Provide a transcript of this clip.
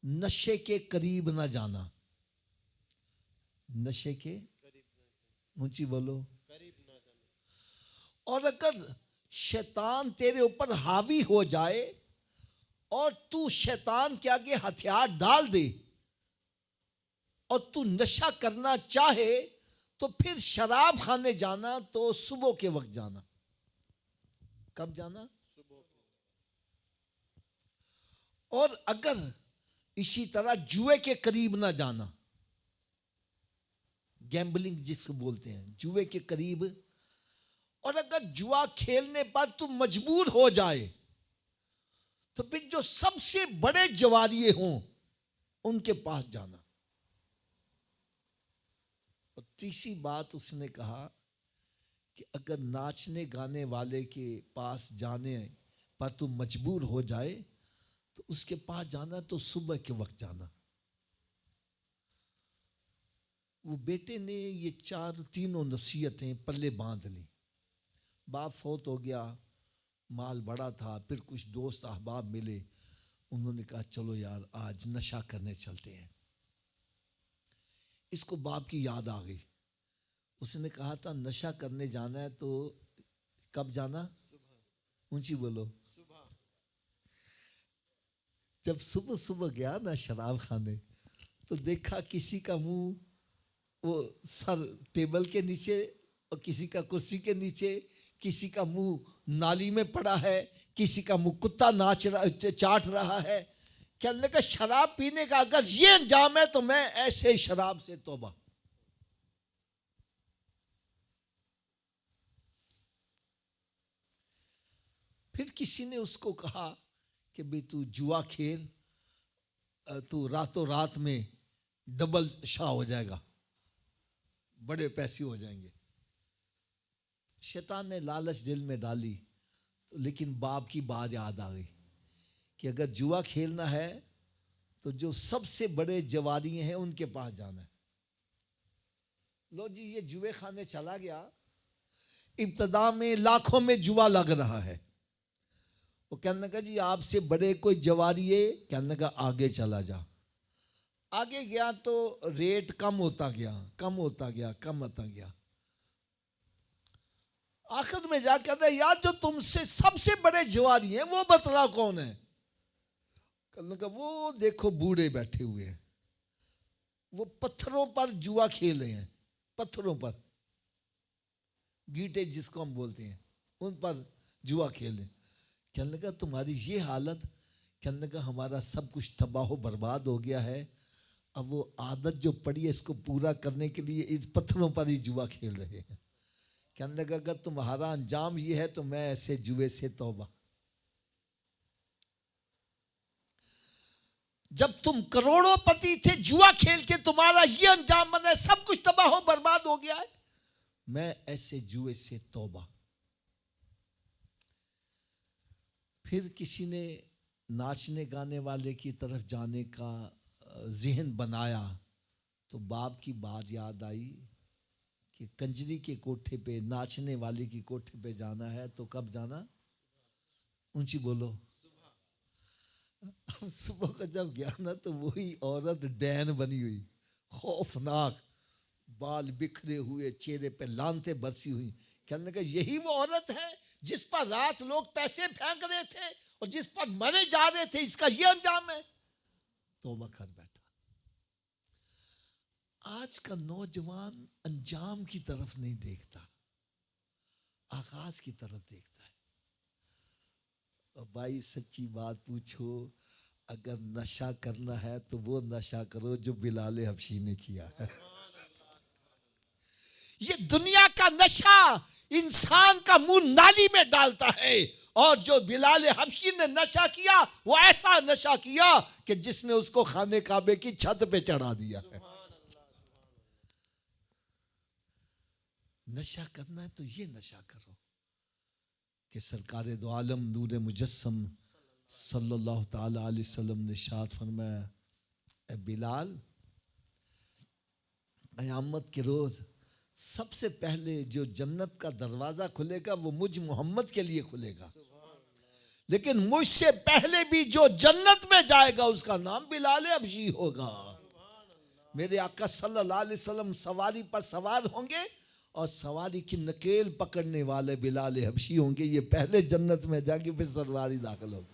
نشے کے قریب نہ جانا. نشے کے اونچی بولو. اور اگر شیطان تیرے اوپر حاوی ہو جائے اور تو شیطان کے آگے ہتھیار ڈال دے اور تو نشہ کرنا چاہے تو پھر شراب خانے جانا تو صبح کے وقت جانا. کب جانا؟ اور اگر اسی طرح جوئے کے قریب نہ جانا. گیمبلنگ جس کو بولتے ہیں, جوئے کے قریب. اور اگر جوا کھیلنے پر تو مجبور ہو جائے تو پھر جو سب سے بڑے جواریے ہوں ان کے پاس جانا. اور تیسری بات اس نے کہا کہ اگر ناچنے گانے والے کے پاس جانے پر تو مجبور ہو جائے تو اس کے پاس جانا تو صبح کے وقت جانا. وہ بیٹے نے یہ تینوں نصیحتیں پلے باندھ لی. باپ فوت ہو گیا, مال بڑا تھا, پھر کچھ دوست احباب ملے, انہوں نے کہا چلو یار آج نشہ کرنے چلتے ہیں. اس کو باپ کی یاد آ گئی. اس نے کہا تھا نشہ کرنے جانا ہے تو کب جانا؟ اونچی بولو. جب صبح صبح گیا نا شراب خانے تو دیکھا کسی کا منہ وہ سر ٹیبل کے نیچے اور کسی کا کرسی کے نیچے, کسی کا منہ نالی میں پڑا ہے, کسی کا منہ کتا چاٹ رہا ہے. کہنے لگا شراب پینے کا اگر یہ انجام ہے تو میں ایسے شراب سے توبہ. پھر کسی نے اس کو کہا کہ بھئی تو جوا کھیل, تو راتوں رات میں ڈبل شاہ ہو جائے گا, بڑے پیسے ہو جائیں گے. شیطان نے لالچ دل میں ڈالی, لیکن باپ کی بات یاد آ گئی کہ اگر جوا کھیلنا ہے تو جو سب سے بڑے جواریے ہیں ان کے پاس جانا ہے. لو جی یہ جوے خانے چلا گیا. ابتدا میں لاکھوں میں جوا لگ رہا ہے. وہ کہنے لگا جی آپ سے بڑے کوئی جواریے, کہنے لگا آگے چلا جا. آگے گیا تو ریٹ کم ہوتا گیا. آخر میں جا کر یار جو تم سے سب سے بڑے جواری ہیں وہ بتلا کون ہے؟ کہنے لگا وہ دیکھو بوڑھے بیٹھے ہوئے ہیں, وہ پتھروں پر جوا کھیل رہے ہیں, پتھروں پر, گیٹے جس کو ہم بولتے ہیں, ان پر جوا کھیل رہے ہیں. کہنے لگا تمہاری یہ حالت؟ کہنے لگا ہمارا سب کچھ تباہ و برباد ہو گیا ہے, اب وہ عادت جو پڑی ہے اس کو پورا کرنے کے لیے اس پتھروں پر ہی جوا کھیل رہے ہیں. کہنے لگا اگر تمہارا انجام یہ ہے تو میں ایسے جوے سے توبہ. جب تم کروڑوں پتی تھے, جوا کھیل کے تمہارا یہ انجام بنا ہے, سب کچھ تباہ و برباد ہو گیا ہے, میں ایسے جوے سے توبہ. پھر کسی نے ناچنے گانے والے کی طرف جانے کا ذہن بنایا تو باپ کی بات یاد آئی کہ کنجری کے کوٹھے پہ, ناچنے والے کی کوٹھے پہ جانا ہے تو کب جانا؟ اونچی بولو. صبح کا جب گیا نا تو وہی عورت ڈین بنی ہوئی, خوفناک, بال بکھرے ہوئے, چہرے پہ لانتیں برسی ہوئی. کہنے لگا یہی وہ عورت ہے جس پر رات لوگ پیسے پھینک رہے تھے اور جس پر مرے جا رہے تھے, اس کا یہ انجام ہے. توبہ کر بیٹھا. آج کا نوجوان انجام کی طرف نہیں دیکھتا, آغاز کی طرف دیکھتا ہے. اور بھائی سچی بات پوچھو, اگر نشہ کرنا ہے تو وہ نشہ کرو جو بلال حبشی نے کیا ہے. یہ دنیا کا نشہ انسان کا منہ نالی میں ڈالتا ہے, اور جو بلال حبشی نے نشہ کیا وہ ایسا نشہ کیا کہ جس نے اس کو خانے کعبے کی چھت پہ چڑھا دیا ہے. نشہ کرنا ہے تو یہ نشہ کرو کہ سرکار دو عالم نور مجسم صلی اللہ تعالی علیہ وسلم نے ارشاد فرمایا, اے بلال, قیامت کے روز سب سے پہلے جو جنت کا دروازہ کھلے گا وہ مجھ محمد کے لیے کھلے گا. لیکن مجھ سے پہلے بھی جو جنت میں جائے گا اس کا نام بلال حبشی ہوگا. میرے آقا صلی اللہ علیہ وسلم سواری پر سوار ہوں گے اور سواری کی نکیل پکڑنے والے بلال حبشی ہوں گے. یہ پہلے جنت میں جا کے پھر سواری داخل ہوگی.